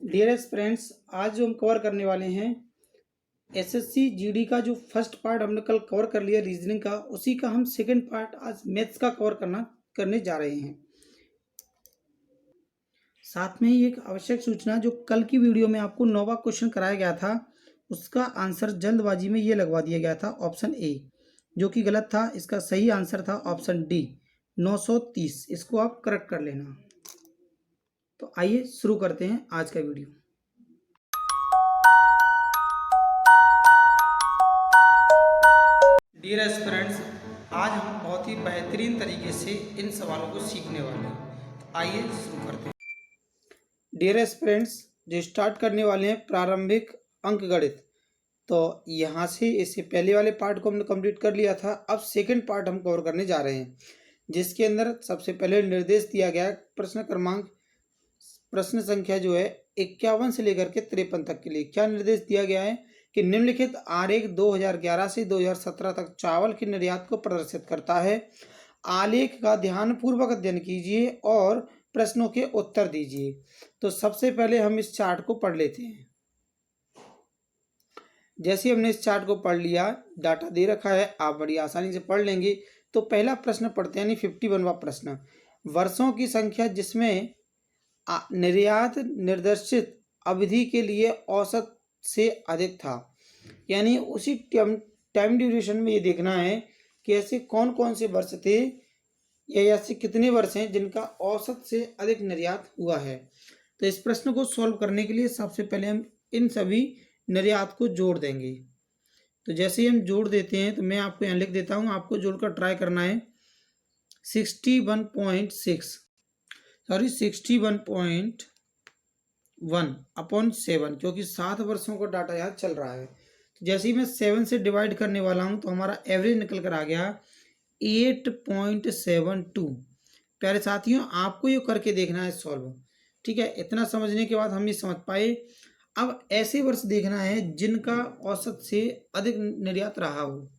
Dear friends, आज जो हम कवर करने वाले हैं एसएससी जीडी का जो फर्स्ट पार्ट हमने कल कवर कर लिया रीजनिंग का, उसी का हम सेकंड पार्ट आज मैथ्स का कवर करने जा रहे हैं। साथ में ही एक आवश्यक सूचना, जो कल की वीडियो में आपको 9वां क्वेश्चन कराया गया था, उसका आंसर जल्दबाजी में ये लगवा दिया गया था ऑप्शन ए, जो कि गलत था। इसका सही आंसर था ऑप्शन डी 930। इसको आप करेक्ट कर लेना। तो आइए शुरू करते हैं आज का वीडियो। डियर एस्पिरेंट्स, आज हम बहुत ही बेहतरीन तरीके से इन सवालों को सीखने वाले हैं। तो आइए शुरू करते हैं। डियर एस्पिरेंट्स, जो स्टार्ट करने वाले हैं प्रारंभिक अंकगणित, तो यहाँ से इससे पहले वाले पार्ट को हमने कंप्लीट कर लिया था। अब सेकंड पार्ट हम कवर करने जा रहे हैं, जिसके अंदर सबसे पहले निर्देश दिया गया है प्रश्न संख्या जो है 51 से लेकर के 53 तक के लिए। क्या निर्देश दिया गया है कि निम्नलिखित आरेख 2011 से 2017 तक चावल के निर्यात को प्रदर्शित करता है। आलेख का ध्यानपूर्वक अध्ययन कीजिए और प्रश्नों के उत्तर दीजिए। तो सबसे पहले हम इस चार्ट को पढ़ लेते हैं। जैसे हमने इस चार्ट को पढ़ लिया, डाटा दे रखा है, आप बड़ी आसानी से पढ़ लेंगे। तो पहला प्रश्न पढ़ते हैं, यानी 51वां प्रश्न। वर्षों की संख्या जिसमें निर्यात निर्देशित अवधि के लिए औसत से अधिक था, यानी उसी टाइम ड्यूरेशन में ये देखना है कि ऐसे कौन कौन से वर्ष थे या ऐसे कितने वर्ष हैं जिनका औसत से अधिक निर्यात हुआ है। तो इस प्रश्न को सॉल्व करने के लिए सबसे पहले हम इन सभी निर्यात को जोड़ देंगे। तो जैसे ही हम जोड़ देते हैं, तो मैं आपको यहाँ लिख देता हूँ, आपको जोड़कर ट्राई करना है। 61.1/7, क्योंकि 7 वर्षों का डाटा यहाँ चल रहा है। तो जैसे ही मैं 7 से डिवाइड करने वाला हूँ, तो हमारा एवरेज निकल कर आ गया 8.72। प्यारे साथियों, आपको ये करके देखना है सॉल्व, ठीक है। इतना समझने के बाद हम ये समझ पाए। अब ऐसे वर्ष देखना है जिनका औसत से अधिक निर्यात रहा हो।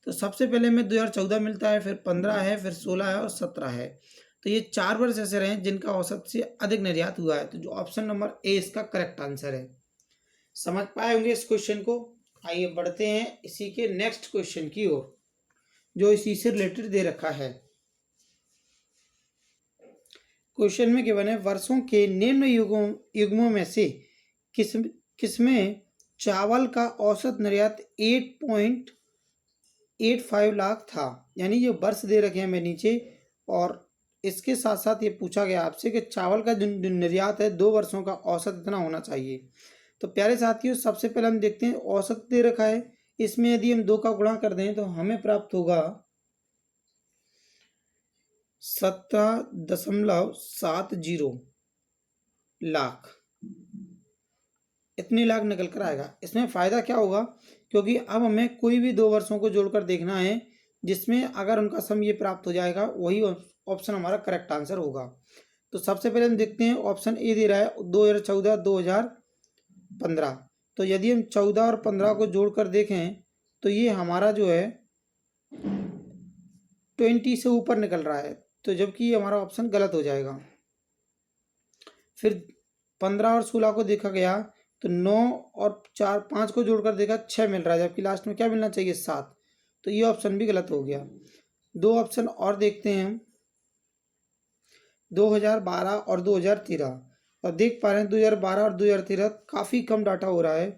तो सबसे पहले में 2014 मिलता है, फिर 15 है, फिर 16 है और 17 है। तो ये 4 वर्ष ऐसे रहे जिनका औसत से अधिक निर्यात हुआ है। तो जो ऑप्शन नंबर ए इसका करेक्ट आंसर है। समझ पाए होंगे इस क्वेश्चन को। आइए बढ़ते हैं इसी के नेक्स्ट क्वेश्चन की ओर, जो इसी से रिलेटेड दे रखा है। क्वेश्चन में गिवन है, वर्षों के निम्न युग्मों में से किसमें चावल का औसत निर्यात 8.85 लाख था। यानी ये वर्ष दे रखे हैं मैं नीचे, और इसके साथ साथ ये पूछा गया आपसे कि चावल का जो निर्यात है 2 वर्षों का औसत इतना होना चाहिए। तो प्यारे साथियों, सबसे पहले हम देखते हैं औसत दे रखा है। इसमें यदि हम 2 का गुणा कर दें तो हमें प्राप्त होगा 17.70 लाख। इतने लाख निकल कर आएगा। इसमें फ़ायदा क्या होगा, क्योंकि अब हमें कोई भी 2 वर्षों को जोड़कर देखना है, जिसमें अगर उनका सम ये प्राप्त हो जाएगा, वही ऑप्शन हमारा करेक्ट आंसर होगा। तो सबसे पहले हम देखते हैं, ऑप्शन ए दे रहा है 2014-2015। तो यदि हम 14 और 15 को जोड़कर देखें, तो ये हमारा जो है 20 से ऊपर निकल रहा है, तो जबकि हमारा ऑप्शन गलत हो जाएगा। फिर 15 और 16 को देखा गया, तो 9 और 4 5 को जोड़कर देखा 6 मिल रहा है, जबकि लास्ट में क्या मिलना चाहिए 7। तो ये ऑप्शन भी गलत हो गया। 2 ऑप्शन और देखते हैं हम, 2012 और 2013। और देख पा रहे हैं 2012 और 2013 काफ़ी कम डाटा हो रहा है,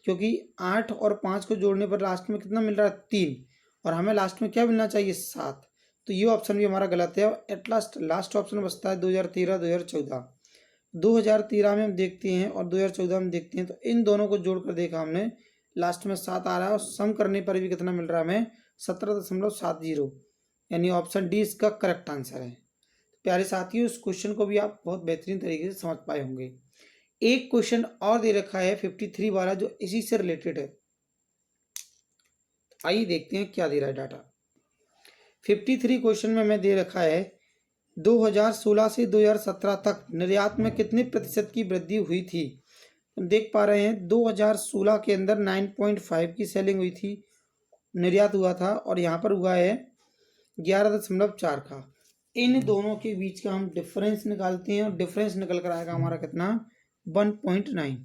क्योंकि 8 और 5 को जोड़ने पर लास्ट में कितना मिल रहा है 3, और हमें लास्ट में क्या मिलना चाहिए 7। तो ये ऑप्शन भी हमारा गलत है। एट लास्ट ऑप्शन बचता है 2013-2014। 2013 में हम देखते हैं और 2014 में देखते हैं, तो इन दोनों को जोड़कर देखा हमने, लास्ट में 7 आ रहा है, और सम करने पर भी कितना मिल रहा है हमें 17.70। यानी ऑप्शन डी इसका करेक्ट आंसर है। प्यारे साथियों, इस क्वेश्चन को भी आप बहुत बेहतरीन तरीके से समझ पाए होंगे। एक क्वेश्चन और दे रखा है 53 वाला, जो इसी से रिलेटेड है। आइए देखते हैं क्या दे रहा है डाटा। 53 क्वेश्चन में हमें दे रखा है 2016 से 2017 तक निर्यात में कितने प्रतिशत की वृद्धि हुई थी। हम देख पा रहे हैं 2016 के अंदर 9.5 की सेलिंग हुई थी, निर्यात हुआ था, और यहाँ पर हुआ है 11.4 का। इन दोनों के बीच का हम डिफरेंस निकालते हैं, और डिफरेंस निकल कर आएगा हमारा कितना 1.9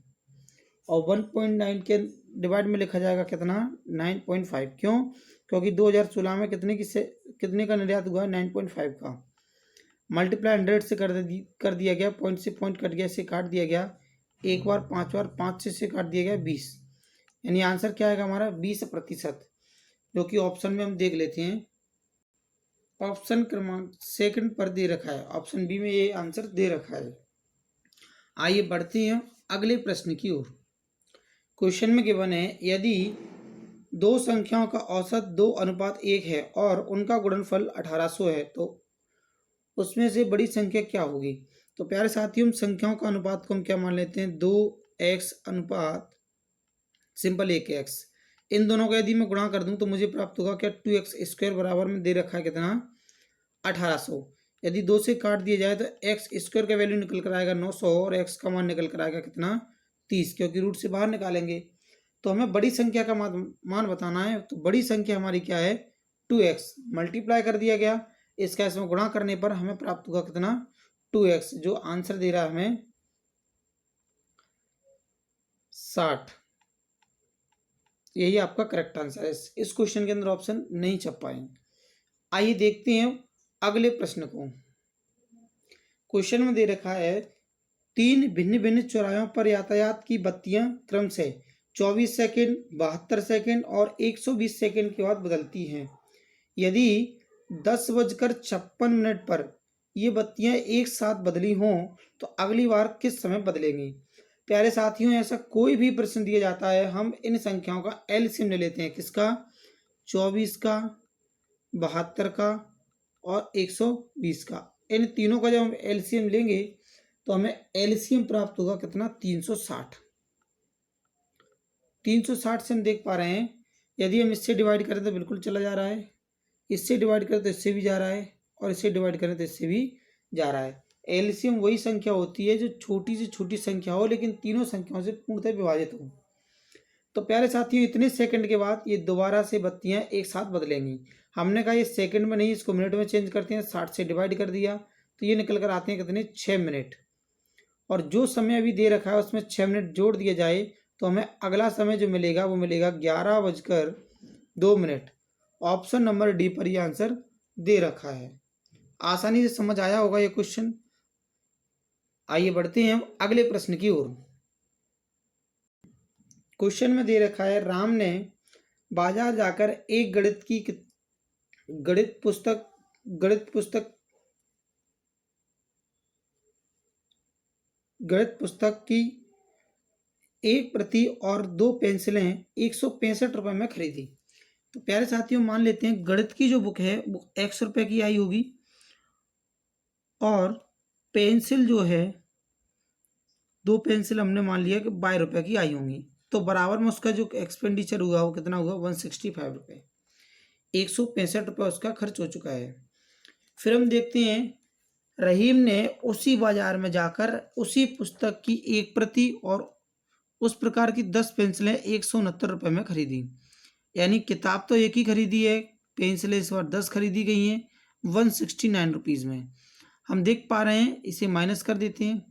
और 1.9 के डिवाइड में लिखा जाएगा कितना 9.5। क्यों? क्योंकि 2016 में कितने का निर्यात हुआ है 9.5 का। मल्टीप्लाई 100 से कर दिया गया, पॉइंट से पॉइंट कट गया, इसे काट दिया गया एक बार, 5 बार, 5 से काट दिया गया 20, यानी आंसर क्या आएगा हमारा 20%, जो कि ऑप्शन में हम देख लेते हैं। ऑप्शन क्रमांक सेकंड पर दे रखा है, ऑप्शन बी में ये आंसर दे रखा है। आइए बढ़ते हैं अगले प्रश्न की ओर। क्वेश्चन में गिवन है यदि दो संख्याओं का औसत 2:1 है और उनका गुणनफल 1800 है तो उसमें से बड़ी संख्या क्या होगी। तो प्यारे साथियों, संख्याओं का अनुपात को हम क्या मान लेते हैं 2x अनुपात सिंपल 1x। इन दोनों का यदि मैं गुणा कर दूं तो मुझे प्राप्त होगा क्या 2x² बराबर में दे रखा है कितना 1800। यदि 2 से काट दिया जाए तो x² का वैल्यू निकल कर आएगा 900 और x का मान निकल कर आएगा कितना 30, क्योंकि रूट से बाहर निकालेंगे। तो हमें बड़ी संख्या का मान बताना है। तो बड़ी संख्या हमारी क्या है 2x, मल्टीप्लाई कर दिया गया, इसका इसमें गुणा करने पर हमें प्राप्त होगा कितना 2x, जो आंसर दे रहा है हमें 60। यही आपका करेक्ट आंसर है। इस क्वेश्चन के अंदर ऑप्शन नहीं छप पाएंगे। आइए देखते हैं अगले प्रश्न को। क्वेश्चन में दे रखा है 3 भिन्न भिन्न चौराहों पर यातायात की बत्तियां क्रमशः 24 सेकंड, 72 सेकंड और 120 सेकंड के बाद बदलती हैं। यदि 10:56 पर ये बत्तियां एक साथ बदली हों तो अगली बार किस समय बदलेंगी। प्यारे साथियों, ऐसा कोई भी प्रश्न दिया जाता है हम इन संख्याओं का एलसीएम ले लेते हैं। किसका 24 का, 72 का और 120 का। इन तीनों का जब हम एलसीएम लेंगे तो हमें एलसीएम प्राप्त होगा कितना 360। 360 से हम देख पा रहे हैं यदि हम इससे डिवाइड करें तो बिल्कुल चला जा रहा है, इससे डिवाइड करें तो इससे भी जा रहा है और इससे डिवाइड करें तो इससे भी जा रहा है। एलसीएम वही संख्या होती है जो छोटी से छोटी संख्या हो लेकिन तीनों संख्याओं से पूर्णतः विभाजित हो। तो प्यारे साथियों, इतने सेकंड के बाद ये दोबारा से बत्तियां एक साथ बदलेंगी। हमने कहा ये सेकंड में नहीं, इसको मिनट में चेंज करते हैं। 60 से डिवाइड कर दिया तो ये निकल कर आते हैं कितने 6 मिनट, और जो समय अभी दे रखा है उसमें 6 मिनट जोड़ दिया जाए तो हमें अगला समय जो मिलेगा वो मिलेगा 11:02। ऑप्शन नंबर डी पर यह आंसर दे रखा है। आसानी से समझ आया होगा ये क्वेश्चन। आइए बढ़ते हैं अगले प्रश्न की ओर। क्वेश्चन में दे रखा है राम ने बाजार जाकर एक गणित पुस्तक की एक प्रति और 2 पेंसिलें 165 रुपए में खरीदी। तो प्यारे साथियों, मान लेते हैं गणित की जो बुक है वो 100 रुपए की आई होगी और पेंसिल जो है 2 पेंसिल हमने मान लिया कि 22 रुपए की आई होंगी। तो बराबर में उसका जो एक्सपेंडिचर हुआ वो कितना हुआ 165 रुपये। 165 रुपये उसका खर्च हो चुका है। फिर हम देखते हैं रहीम ने उसी बाजार में जाकर उसी पुस्तक की एक प्रति और उस प्रकार की 10 पेंसिलें 169 रुपये में खरीदी। यानी किताब तो एक ही खरीदी है, पेंसिलें इस बार 10 खरीदी गई हैं 169 रुपीज़ में। हम देख पा रहे हैं, इसे माइनस कर देते हैं।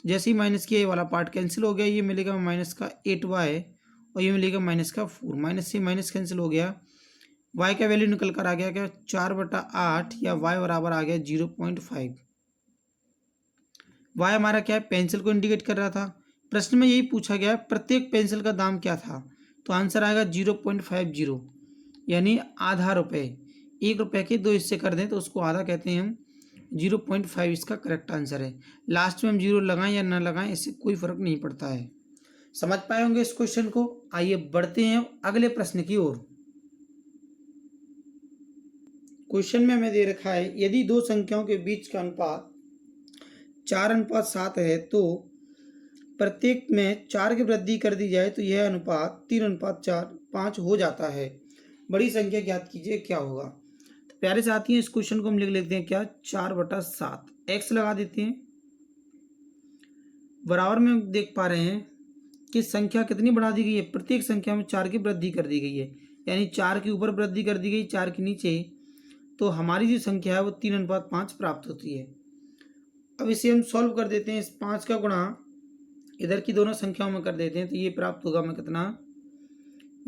जैसे ही माइनस किया ये वाला पार्ट कैंसिल हो गया, ये मिलेगा माइनस का 8y और ये मिलेगा माइनस का 4। माइनस से माइनस कैंसिल हो गया, y का वैल्यू निकल कर आ गया क्या 4/8 या y बराबर आ गया 0.5। y हमारा क्या है पेंसिल को इंडिकेट कर रहा था। प्रश्न में यही पूछा गया प्रत्येक पेंसिल का दाम क्या था, तो आंसर आएगा 0.50 यानी आधा रुपये। 1 रुपये के 2 हिस्से कर दें तो उसको आधा कहते हैं हम। 0.5 इसका करेक्ट आंसर है। लास्ट में हम 0 लगाएं या ना लगाएं इससे कोई फर्क नहीं पड़ता है। समझ पाए होंगे इस क्वेश्चन को। आइए बढ़ते हैं अगले प्रश्न की ओर। क्वेश्चन में हमें दे रखा है यदि दो संख्याओं के बीच का अनुपात 4:7 है तो प्रत्येक में 4 की वृद्धि कर दी जाए तो यह अनुपात 3:4 हो जाता है। बड़ी संख्या ज्ञात कीजिए क्या होगा। तो प्यारे साथी इस क्वेश्चन को हम लिख लेते हैं क्या 4/7। x लगा देते हैं बराबर में। हम देख पा रहे हैं कि संख्या कितनी बढ़ा दी गई है, प्रत्येक संख्या में 4 की वृद्धि कर दी गई है, यानी 4 के ऊपर वृद्धि कर दी गई 4 के नीचे, तो हमारी जो संख्या है वो 3:5 प्राप्त होती है। अब इसे हम सॉल्व कर देते हैं। इस 5 का गुणा इधर की दोनों संख्याओं में कर देते हैं तो ये प्राप्त होगा हमें कितना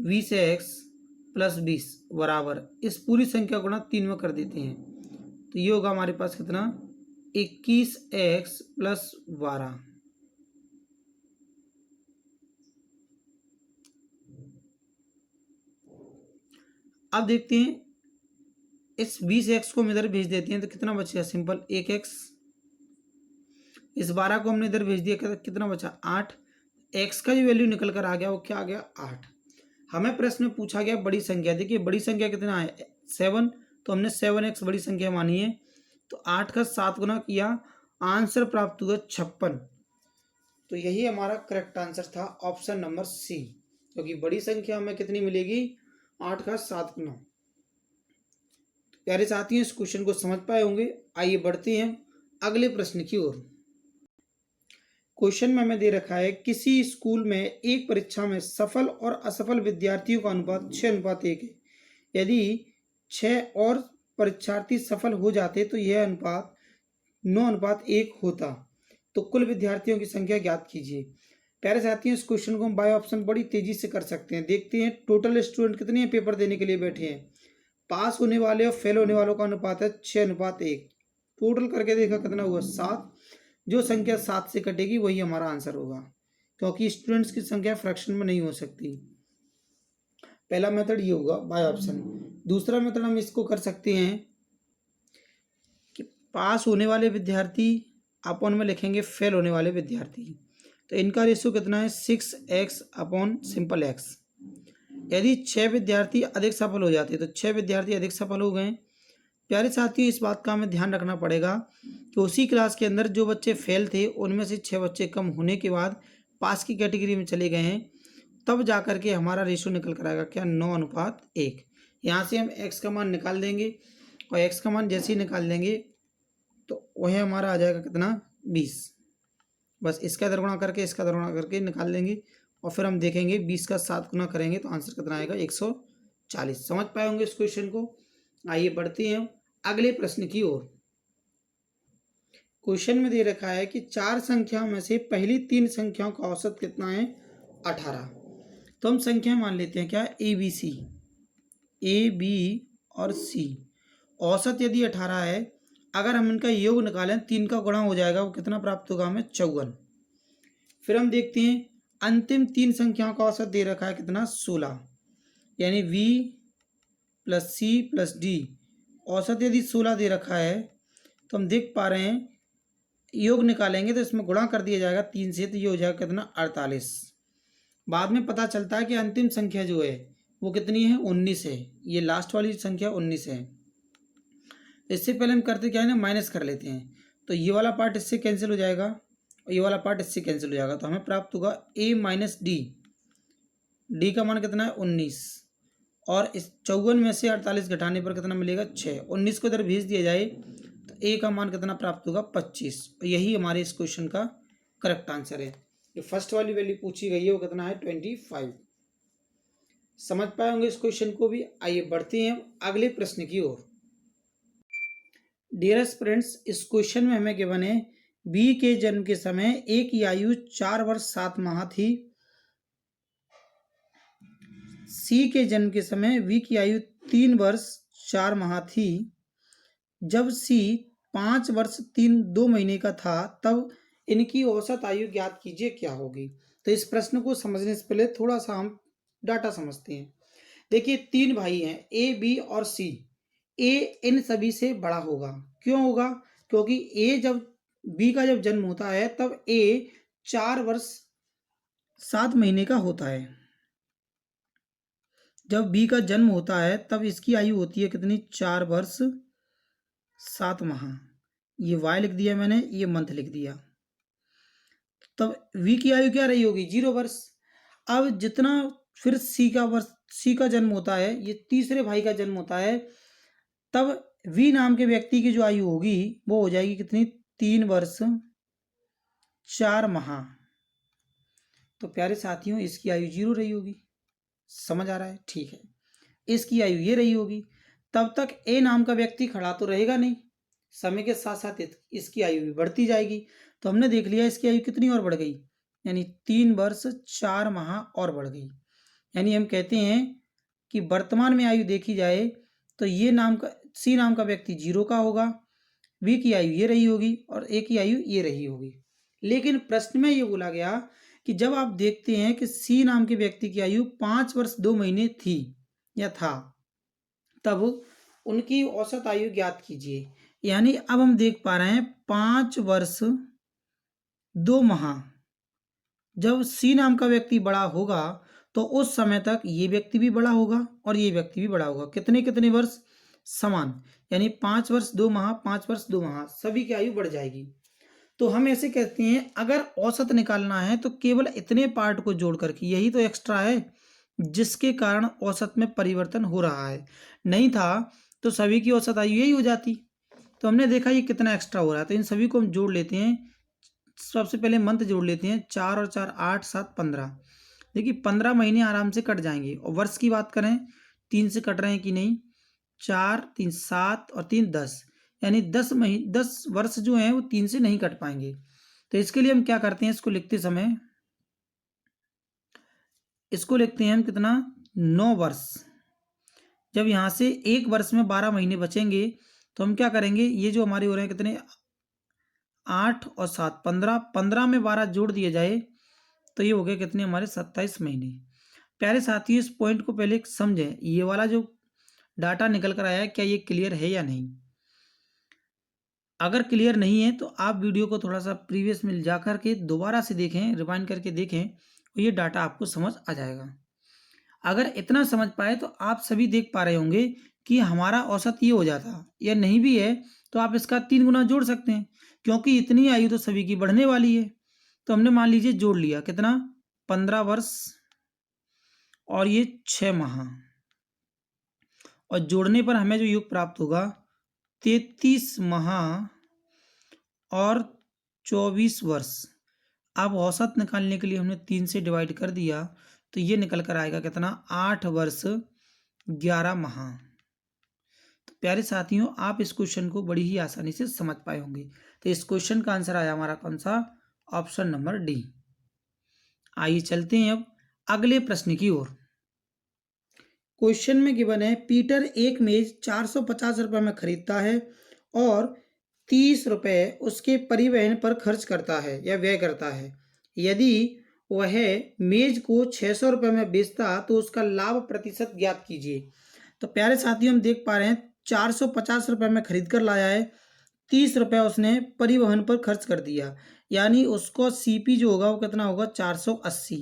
20x + 20 बराबर इस पूरी संख्या को ना 3 में कर देते हैं तो ये होगा हमारे पास कितना 21x + 12। अब देखते हैं इस 20x को हम इधर भेज देते हैं तो कितना बचेगा सिंपल 1x। इस 12 को हमने इधर भेज दिया कितना बचा 8। x का जो वैल्यू निकल कर आ गया वो क्या आ गया 8। हमें प्रश्न में पूछा गया बड़ी संख्या, देखिए बड़ी संख्या कितना है 7 तो हमने 7x बड़ी संख्या मानी है तो 8 का 7 गुना किया आंसर प्राप्त हुआ 56। तो यही हमारा करेक्ट आंसर था ऑप्शन नंबर सी, क्योंकि बड़ी संख्या हमें कितनी मिलेगी 8 का 7 गुना। प्यारे साथियों इस क्वेश्चन को समझ पाए होंगे। आइए बढ़ते हैं अगले प्रश्न की ओर। क्वेश्चन में हमें दे रखा है किसी स्कूल में एक परीक्षा में सफल और असफल विद्यार्थियों का अनुपात 6:1 है। यदि 6 और परीक्षार्थी सफल हो जाते तो यह अनुपात 9:1 होता, तो कुल विद्यार्थियों की संख्या ज्ञात कीजिए। प्यारे साथियों इस क्वेश्चन को हम बाय ऑप्शन बड़ी तेजी से कर सकते हैं। देखते हैं टोटल स्टूडेंट कितने पेपर देने के लिए बैठे हैं। पास होने वाले और फेल होने वालों का अनुपात है 6:1। टोटल करके देखा कितना हुआ 7। जो संख्या 7 से कटेगी वही हमारा आंसर होगा, क्योंकि स्टूडेंट्स की संख्या फ्रैक्शन में नहीं हो सकती। पहला मेथड ये होगा बाय ऑप्शन। दूसरा मेथड हम इसको कर सकते हैं कि पास होने वाले विद्यार्थी अपॉन में लिखेंगे फेल होने वाले विद्यार्थी, तो इनका रेशियो कितना है 6x अपॉन सिंपल x। यदि 6 विद्यार्थी अधिक सफल हो जाते तो 6 विद्यार्थी अधिक सफल हो गए। प्यारे साथियों इस बात का हमें ध्यान रखना पड़ेगा कि उसी क्लास के अंदर जो बच्चे फेल थे उनमें से 6 बच्चे कम होने के बाद पास की कैटेगरी में चले गए हैं, तब जा कर के हमारा रेशियो निकल कर आएगा क्या 9:1। यहाँ से हम x का मान निकाल देंगे और x का मान जैसे ही निकाल देंगे तो वह हमारा आ जाएगा कितना 20। बस इसका दरगुणा करके इसका दरगुणा करके निकाल लेंगे और फिर हम देखेंगे 20 का 7 गुना करेंगे तो आंसर कितना आएगा 140। समझ पाए होंगे इस क्वेश्चन को। आइए बढ़ते हैं अगले प्रश्न की ओर। क्वेश्चन में दे रखा है कि 4 संख्याओं में से पहली 3 संख्याओं का औसत कितना है 18। तो हम संख्या मान लेते हैं क्या ए बी और सी। औसत यदि 18 है, अगर हम इनका योग निकालें 3 का गुणा हो जाएगा, वो कितना प्राप्त होगा हमें 54। फिर हम देखते हैं अंतिम 3 संख्याओं का औसत दे रखा है कितना 16, यानी v + c + d। औसत यदि 16 दे रखा है तो हम देख पा रहे हैं योग निकालेंगे तो इसमें गुणा कर दिया जाएगा 3 से, तो ये हो जाएगा कितना 48। बाद में पता चलता है कि अंतिम संख्या जो है वो कितनी है 19 है। ये लास्ट वाली संख्या 19 है। इससे पहले हम करते क्या है ना माइनस कर लेते हैं, तो ये वाला पार्ट इससे कैंसिल हो जाएगा और ये वाला पार्ट इससे कैंसिल हो जाएगा, तो हमें प्राप्त होगा a - d का मान कितना है 19 और इस 54 में से 48 घटाने पर कितना मिलेगा 6। 19 को इधर भेज दिया जाए तो a का मान कितना प्राप्त होगा 25। और यही हमारे इस क्वेश्चन का करेक्ट आंसर है। जो फर्स्ट वाली वैल्यू पूछी गई है वो कितना है 25। समझ पाए होंगे इस क्वेश्चन को भी। आइए बढ़ते हैं अगले प्रश्न की ओर। डियर फ्रेंड्स इस क्वेश्चन में हमें गिवन है बी के जन्म के समय ए की आयु 4 वर्ष 7 माह थी। सी के जन्म के समय वी की आयु 3 वर्ष 4 माह थी। जब सी 5 वर्ष 2 महीने का था तब इनकी औसत आयु ज्ञात कीजिए क्या होगी। तो इस प्रश्न को समझने से पहले थोड़ा सा हम डाटा समझते हैं। देखिए 3 भाई हैं ए बी और सी। ए इन सभी से बड़ा होगा। क्यों होगा? क्योंकि ए जब बी का जब जन्म होता है तब ए 4 वर्ष 7 महीने का होता है। जब बी का जन्म होता है तब इसकी आयु होती है कितनी 4 वर्ष 7 माह। ये वाई लिख दिया मैंने, ये मंथ लिख दिया। तब वी की आयु क्या रही होगी 0 वर्ष। अब जितना फिर सी का जन्म होता है, ये तीसरे भाई का जन्म होता है, तब वी नाम के व्यक्ति की जो आयु होगी वो हो जाएगी कितनी 3 वर्ष 4 माह। तो प्यारे साथियों इसकी आयु 0 रही होगी। समझ आ रहा है? ठीक है। इसकी आयु ये रही होगी। तब तक ए नाम का व्यक्ति खड़ा तो रहेगा नहीं, समय के साथ साथ इसकी आयु भी बढ़ती जाएगी। तो हमने देख लिया इसकी आयु कितनी और बढ़ गई, यानी 3 वर्ष 4 माह और बढ़ गई। यानी हम कहते हैं कि वर्तमान में आयु देखी जाए तो ये नाम का सी नाम का व्यक्ति 0 का होगा, बी की आयु ये रही होगी और ए की आयु ये रही होगी। लेकिन प्रश्न में ये बोला गया कि जब आप देखते हैं कि सी नाम के व्यक्ति की आयु 5 वर्ष 2 महीने थी या था, तब उनकी औसत आयु ज्ञात कीजिए। यानी अब हम देख पा रहे हैं 5 वर्ष 2 माह जब सी नाम का व्यक्ति बड़ा होगा तो उस समय तक ये व्यक्ति भी बड़ा होगा और ये व्यक्ति भी बड़ा होगा। कितने कितने वर्ष? समान। यानी 5 वर्ष 2 माह, 5 वर्ष 2 माह, सभी की आयु बढ़ जाएगी। तो हम ऐसे कहते हैं अगर औसत निकालना है तो केवल इतने पार्ट को जोड़ करके, यही तो एक्स्ट्रा है जिसके कारण औसत में परिवर्तन हो रहा है। नहीं था तो सभी की औसत आयु यही हो जाती। तो हमने देखा ये कितना एक्स्ट्रा हो रहा है, तो इन सभी को हम जोड़ लेते हैं। सबसे पहले मंथ जोड़ लेते हैं, 4 और 4 8 7 15। देखिए 15 महीने आराम से कट जाएंगे। और वर्ष की बात करें 3 से कट रहे हैं कि नहीं, 4 3 7 और 3 10, यानी 10 वर्ष जो हैं वो 3 से नहीं कट पाएंगे। तो इसके लिए हम क्या करते हैं, इसको लिखते समय इसको लिखते हैं हम कितना, 9 वर्ष। जब यहाँ से एक वर्ष में 12 महीने बचेंगे तो हम क्या करेंगे, ये जो हमारे हो रहे हैं कितने, 8 और 7 15, 15 में 12 जोड़ दिए जाए तो ये हो गए कितने हमारे 27 महीने। प्यारे साथियों इस पॉइंट को पहले समझें, ये वाला जो डाटा निकल कर आया है क्या ये क्लियर है या नहीं। अगर क्लियर नहीं है तो आप वीडियो को थोड़ा सा प्रीवियस में जा कर के दोबारा से देखें, रिवाइंड करके देखें, तो ये डाटा आपको समझ आ जाएगा। अगर इतना समझ पाए तो आप सभी देख पा रहे होंगे कि हमारा औसत ये हो जाता, या नहीं भी है तो आप इसका 3 गुना जोड़ सकते हैं, क्योंकि इतनी आयु तो सभी की बढ़ने वाली है। तो हमने मान लीजिए जोड़ लिया कितना, 15 वर्ष और ये 6 माह, और जोड़ने पर हमें जो योग प्राप्त होगा 33 माह और 24 वर्ष। अब औसत निकालने के लिए हमने 3 से डिवाइड कर दिया तो ये निकल कर आएगा कितना, 8 वर्ष 11 माह। तो प्यारे साथियों आप इस क्वेश्चन को बड़ी ही आसानी से समझ पाए होंगे। तो इस क्वेश्चन का आंसर आया हमारा कौन सा, ऑप्शन नंबर डी। आइए चलते हैं अब अगले प्रश्न की ओर। क्वेश्चन में गिवन है पीटर एक मेज 450 रुपए में खरीदता है और 30 रुपए उसके परिवहन पर खर्च करता है या व्यय करता है। यदि वह मेज को 600 रुपए में बेचता तो उसका लाभ प्रतिशत ज्ञात कीजिए। तो प्यारे साथियों हम देख पा रहे हैं 450 रुपए में खरीद कर लाया है, 30 रुपए उसने परिवहन पर खर्च कर दिया, यानी उसको सीपी जो होगा वो कितना होगा, 480।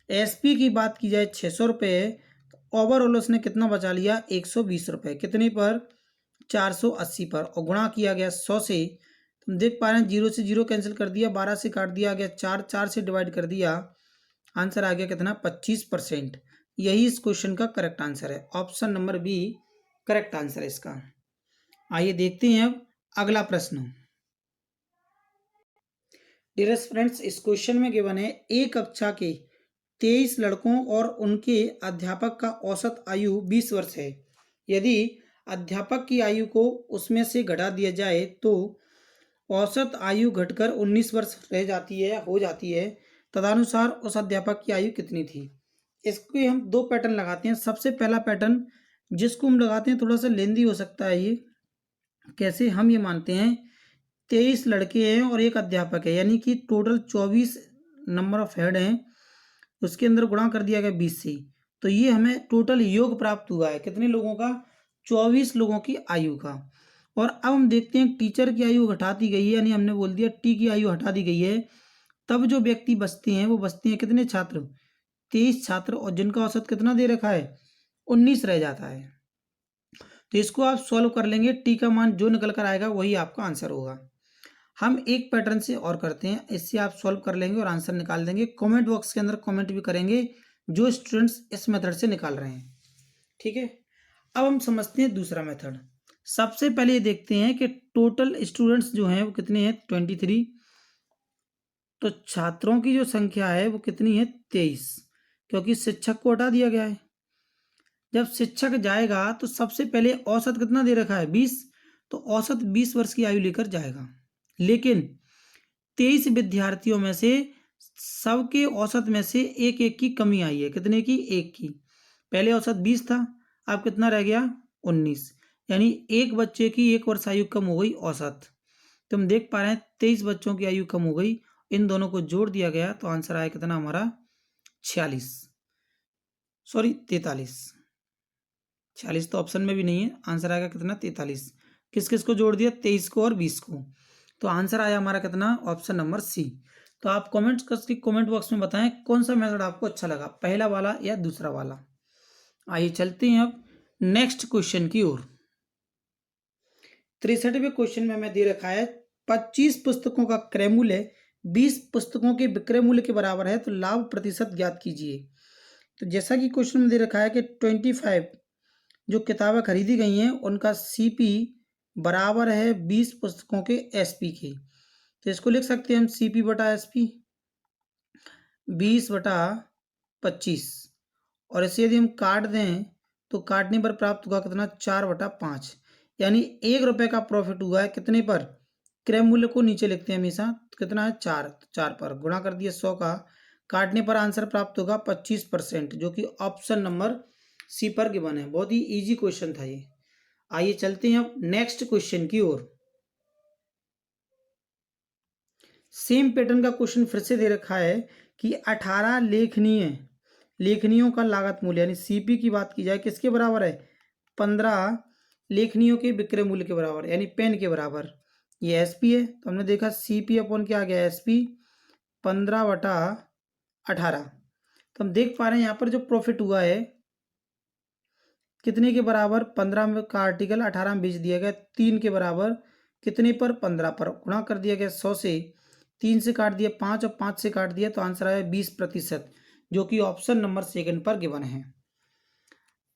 एसपी की बात की जाए 600 रुपये, तो ओवरऑल उसने कितना बचा लिया, 120 रुपये। कितने पर, 480 पर, और गुणा किया गया 100 से। तुम देख पा रहे हैं 0 से 0 कैंसिल कर दिया, 12 से काट दिया गया 4, 4 से डिवाइड कर दिया, आंसर आ गया कितना, 25%। यही इस क्वेश्चन का करेक्ट आंसर है। Option number B correct answer है इसका। आइए देखते हैं अब अगला प्रश्न। डियर फ्रेंड्स इस क्वेश्चन में गिवन है एक कक्षा के 23 लड़कों और उनके अध्यापक का औसत आयु 20 वर्ष है। यदि अध्यापक की आयु को उसमें से घटा दिया जाए तो औसत आयु घटकर 19 वर्ष रह जाती है, हो जाती है। तदनुसार उस अध्यापक की आयु कितनी थी। इसके हम 2 पैटर्न लगाते हैं। सबसे पहला पैटर्न जिसको हम लगाते हैं थोड़ा सा लेंदी हो सकता है ये। कैसे, हम ये मानते हैं 23 लड़के हैं और एक अध्यापक है, यानी कि टोटल 24 नंबर ऑफ हेड हैं, उसके अंदर गुणा कर दिया गया 20 से, तो ये हमें टोटल योग प्राप्त हुआ है कितने लोगों का, 24 लोगों की आयु का। और अब हम देखते हैं टीचर की आयु हटा दी गई है, यानी हमने बोल दिया टी की आयु हटा दी गई है। तब जो व्यक्ति बचते हैं वो बचते हैं कितने छात्र, 23 छात्र, और जिनका औसत कितना दे रखा है, 19 रह जाता है। तो इसको आप सॉल्व कर लेंगे, टी का मान जो निकल कर आएगा वही आपका आंसर होगा। हम एक पैटर्न से और करते हैं, इससे आप सॉल्व कर लेंगे और आंसर निकाल देंगे। कमेंट बॉक्स के अंदर कमेंट भी करेंगे जो स्टूडेंट्स इस मेथड से निकाल रहे हैं, ठीक है। अब हम समझते हैं दूसरा मेथड। सबसे पहले ये देखते हैं कि टोटल स्टूडेंट्स जो हैं वो कितने हैं, 23। तो छात्रों की जो संख्या है वो कितनी है, 23, क्योंकि शिक्षक को हटा दिया गया है। जब शिक्षक जाएगा तो सबसे पहले औसत कितना दे रखा है, 20, तो औसत 20 वर्ष की आयु लेकर जाएगा। लेकिन 23 विद्यार्थियों में से सबके औसत में से एक एक की कमी आई है। कितने की? एक की। पहले औसत 20 था, अब कितना रह गया? 19। यानी एक बच्चे की एक वर्ष आयु कम हो गई औसत। तो हम देख पा रहे हैं 23 बच्चों की आयु कम हो गई। इन दोनों को जोड़ दिया गया तो आंसर आया कितना हमारा? 46, सॉरी 43। 46 तो ऑप्शन में भी नहीं है, आंसर आएगा कितना? 43। किस किस को जोड़ दिया? 23 को और 20 को। तो आंसर आया हमारा कितना? Option number C. तो आप कमेंट करके कमेंट बॉक्स में बताएं कौन सा मेथड आपको अच्छा लगा, पहला वाला या दूसरा वाला। आइए चलते हैं अब नेक्स्ट क्वेश्चन की ओर। 63वें क्वेश्चन में हमें दे रखा है 25 पुस्तकों का क्रय मूल्य 20 पुस्तकों के विक्रय मूल्य के बराबर है, तो लाभ प्रतिशत ज्ञात कीजिए। तो जैसा कि क्वेश्चन में दे रखा है कि 25 जो किताबें खरीदी गई हैं उनका सीपी बराबर है 20 पुस्तकों के एसपी के। तो इसको लिख सकते हैं हम सीपी बटा एसपी 20/25, और इसे यदि हम काट दें तो काटने पर प्राप्त होगा कितना? 4/5। यानी 1 रुपये का प्रॉफिट हुआ है कितने पर? क्रय मूल्य को नीचे लिखते हैं हमेशा, तो कितना है? 4। 4 पर गुणा कर दिया 100 का, काटने पर आंसर प्राप्त होगा 25%, जो कि ऑप्शन नंबर सी पर गिवन है। बहुत ही इजी क्वेश्चन था ये। आइए चलते हैं अब नेक्स्ट क्वेश्चन की ओर। सेम पैटर्न का क्वेश्चन फिर से दे रखा है कि 18 लेखनियों का लागत मूल्य, यानी सीपी की बात की जाए, किसके बराबर है? 15 लेखनियों के विक्रय मूल्य के बराबर, यानी पेन के बराबर। ये एसपी है, तो हमने देखा सीपी अपॉन क्या आ गया? एसपी 15/18। तो हम देख पा रहे हैं यहाँ पर जो प्रॉफिट हुआ है कितने के बराबर? 15 में का आर्टिकल 18 में बेच दिया गया, 3 के बराबर। कितने पर? 15 पर। गुणा कर दिया गया 100 से, 3 से काट दिया 5 और 5 से काट दिया, तो आंसर आया 20%, जो कि ऑप्शन नंबर सेकंड पर गिवन है।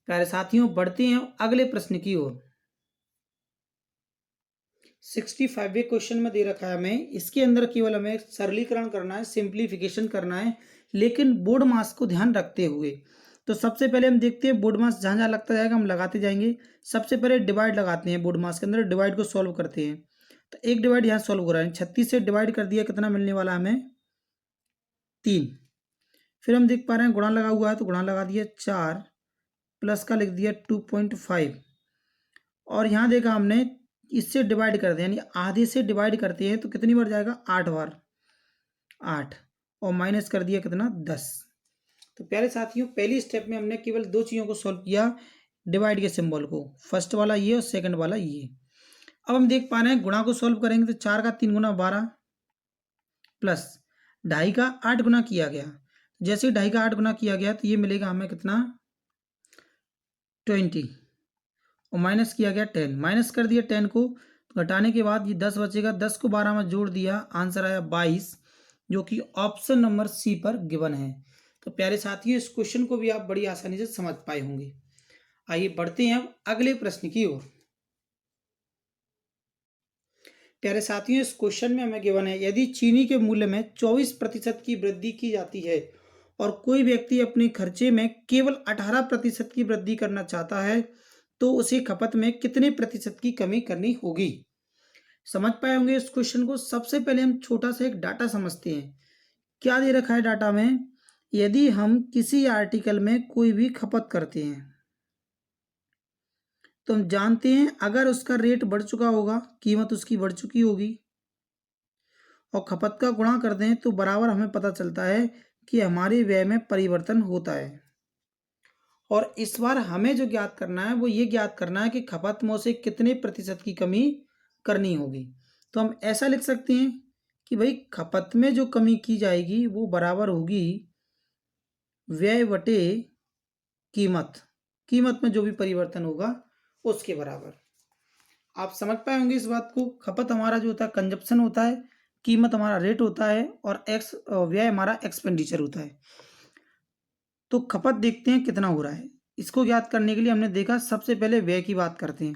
प्यारे साथियों, बढ़ते हैं अगले प्रश्न की ओर। 65वें क्वेश्चन में दे रखा है हमें, इसके अंदर केवल हमें सरलीकरण करना है, सिंप्लीफिकेशन करना है, लेकिन बोर्ड मास को ध्यान रखते हुए। तो सबसे पहले हम देखते हैं बोर्ड मास जहाँ जहाँ लगता जाएगा हम लगाते जाएंगे। सबसे पहले डिवाइड लगाते हैं, बोर्ड मास के अंदर डिवाइड को सॉल्व करते हैं। तो एक डिवाइड यहाँ सॉल्व हो रहा है, 36 से डिवाइड कर दिया, कितना मिलने वाला हमें? 3। फिर हम देख पा रहे हैं गुणा लगा हुआ है, तो गुणा लगा दिया 4, प्लस का लिख दिया 2.5, और यहाँ देखा हमने इससे डिवाइड कर दिया, यानी आधे से डिवाइड करते हैं तो कितनी बार जाएगा? 8 बार, 8, और माइनस कर दिया कितना? 10। तो प्यारे साथियों, पहली स्टेप में हमने केवल 2 चीज़ों को सॉल्व किया, डिवाइड के सिंबल को, फर्स्ट वाला ये और सेकंड वाला ये। अब हम देख पा रहे हैं गुणा को सॉल्व करेंगे तो 4 का 3 गुना 12, प्लस 2.5 का 8 गुना किया गया। जैसे 2.5 का 8 गुना किया गया तो ये मिलेगा हमें कितना? 20, और माइनस किया गया 10, माइनस कर दिया 10 को, घटाने के बाद ये 10 बचेगा, 10 को 12 में जोड़ दिया, आंसर आया 22, जो कि ऑप्शन नंबर सी पर गिवन है। तो प्यारे साथियों, इस क्वेश्चन को भी आप बड़ी आसानी से समझ पाए होंगे। आइए बढ़ते हैं अब अगले प्रश्न की ओर। प्यारे साथियों, इस क्वेश्चन में हमें गिवन है, यदि चीनी के मूल्य में 24% की वृद्धि की जाती है और कोई व्यक्ति अपने खर्चे में केवल 18% की वृद्धि करना चाहता है, तो उसे खपत में कितने प्रतिशत की कमी करनी होगी? समझ पाए होंगे इस क्वेश्चन को। सबसे पहले हम छोटा सा एक डाटा समझते हैं। क्या दे रखा है डाटा में? यदि हम किसी आर्टिकल में कोई भी खपत करते हैं तो हम जानते हैं अगर उसका रेट बढ़ चुका होगा, कीमत उसकी बढ़ चुकी होगी, और खपत का गुणा कर दें तो बराबर हमें पता चलता है कि हमारे व्यय में परिवर्तन होता है। और इस बार हमें जो ज्ञात करना है वो ये ज्ञात करना है कि खपत में उसे कितने प्रतिशत की कमी करनी होगी। तो हम ऐसा लिख सकते हैं कि भाई खपत में जो कमी की जाएगी वो बराबर होगी व्यय बटे कीमत, कीमत में जो भी परिवर्तन होगा उसके बराबर। आप समझ पाए होंगे इस बात को। खपत हमारा जो होता है कंजप्शन होता है, कीमत हमारा रेट होता है, और व्यय हमारा एक्सपेंडिचर होता है। तो खपत देखते हैं कितना हो रहा है। इसको ज्ञात करने के लिए हमने देखा सबसे पहले व्यय की बात करते हैं।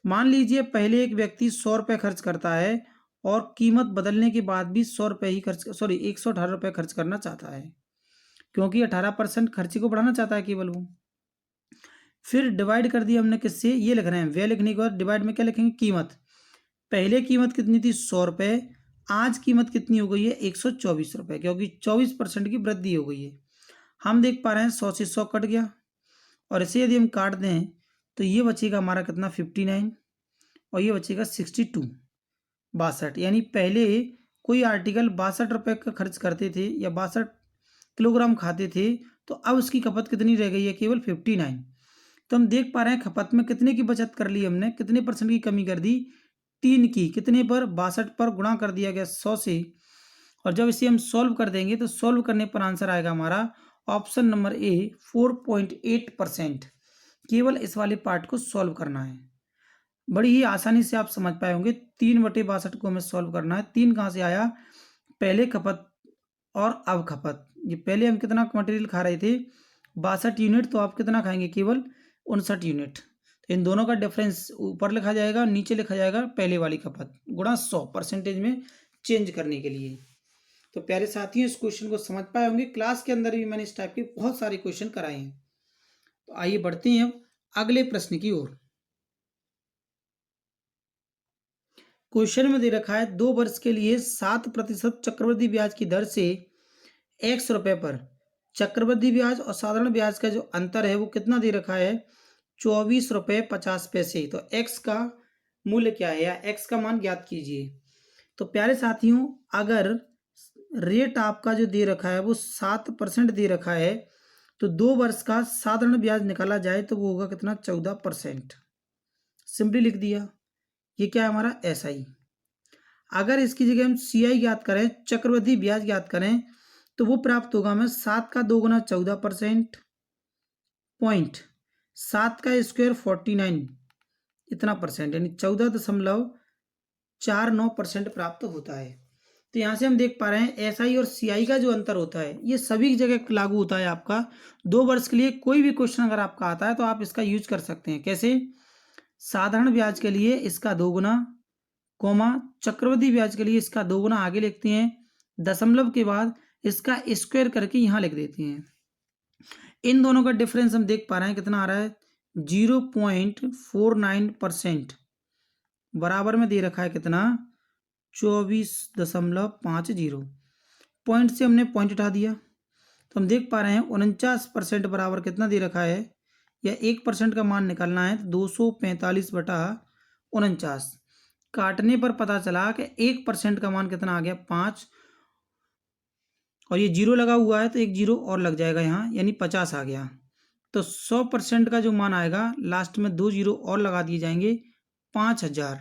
मान लीजिए पहले एक व्यक्ति 100 रुपये खर्च करता है और कीमत बदलने के बाद भी 100 रुपये ही 118 रुपये खर्च करना चाहता है, क्योंकि 18% खर्चे को बढ़ाना चाहता है केवल वो। फिर डिवाइड कर दिया हमने किससे? ये लिख रहे हैं व्यय लिखने के बाद डिवाइड में क्या लिखेंगे? कीमत। पहले कीमत कितनी थी? 100 रुपये, आज कीमत कितनी हो गई है 124 रुपये, क्योंकि 24% की वृद्धि हो गई है। हम देख पा रहे हैं 100 से 100 कट गया, और इसे यदि हम काट दें तो ये बचेगा हमारा कितना 59, और ये बचेगा 62 62। यानी पहले कोई आर्टिकल 62 रुपये का खर्च करते थे या 62 किलोग्राम खाते थे, तो अब उसकी खपत कितनी रह गई है, केवल 59। तो हम देख पा रहे हैं खपत में कितने की बचत कर ली हमने, कितने परसेंट की कमी कर दी, 3 की। कितने पर, 62 पर गुणा कर दिया गया 100 से, और जब इसे हम सॉल्व कर देंगे तो सॉल्व करने पर आंसर आएगा हमारा ऑप्शन नंबर ए 4.8%। केवल इस वाले पार्ट को सॉल्व करना है, बड़ी ही आसानी से आप समझ पाए होंगे। 3/62 को हमें सॉल्व करना है। 3 कहाँ से आया, पहले खपत और अब खपत। ये पहले हम कितना मटेरियल खा रहे थे 62 यूनिट, तो आप कितना खाएंगे, केवल 59 यूनिट। तो इन दोनों का डिफरेंस ऊपर लिखा जाएगा, नीचे लिखा जाएगा पहले वाली खपत गुणा 100 परसेंटेज में चेंज करने के लिए। तो प्यारे साथियों, इस क्वेश्चन को समझ पाए होंगे। क्लास के अंदर भी मैंने इस टाइप के बहुत सारे क्वेश्चन कराए हैं। तो आइए बढ़ते हैं अब अगले प्रश्न की ओर। क्वेश्चन में दे रखा है 2 वर्ष के लिए 7% चक्रवृद्धि ब्याज की दर से ₹X पर चक्रवृद्धि ब्याज और साधारण ब्याज का जो अंतर है वो कितना दे रखा है, ₹24.50। तो x का मूल्य क्या है, या x का मान ज्ञात कीजिए। तो प्यारे साथियों, अगर रेट आपका जो दे रखा है वो 7% दे रखा है, तो 2 वर्ष का साधारण ब्याज निकाला जाए तो वो होगा कितना, 14%। सिंपली लिख दिया। ये क्या है हमारा SI। अगर इसकी जगह हम CI ज्ञात करें, चक्रवृद्धि ब्याज ज्ञात करें, तो वो प्राप्त होगा हमें 7 का 2 गुना 14%, पॉइंट 7 का स्क्वायर 49, इतना परसेंट, यानी 14.49% प्राप्त होता है। तो यहाँ से हम देख पा रहे हैं SI और CI का जो अंतर होता है ये सभी जगह लागू होता है आपका। 2 वर्ष के लिए कोई भी क्वेश्चन अगर आपका आता है तो आप इसका यूज कर सकते हैं। कैसे, साधारण ब्याज के लिए इसका 2 गुना, कोमा चक्रवृद्धि ब्याज के लिए इसका 2 गुना आगे लिखते हैं, दशमलव के बाद इसका स्क्वायर करके यहाँ लिख देते हैं। इन दोनों का डिफरेंस हम देख पा रहे हैं कितना आ रहा है, 0.49%, बराबर में दे रखा है कितना, 24.50। पॉइंट से हमने पॉइंट उठा दिया, तो हम देख पा रहे हैं 49% बराबर कितना दे रखा है, या 1% का मान निकालना है तो 245/49। काटने पर पता चला कि 1% का मान कितना आ गया, 5, और ये 0 लगा हुआ है तो एक 0 और लग जाएगा यहाँ, यानी 50 आ गया। तो 100% का जो मान आएगा, लास्ट में 2 0 और लगा दिए जाएंगे, 5000।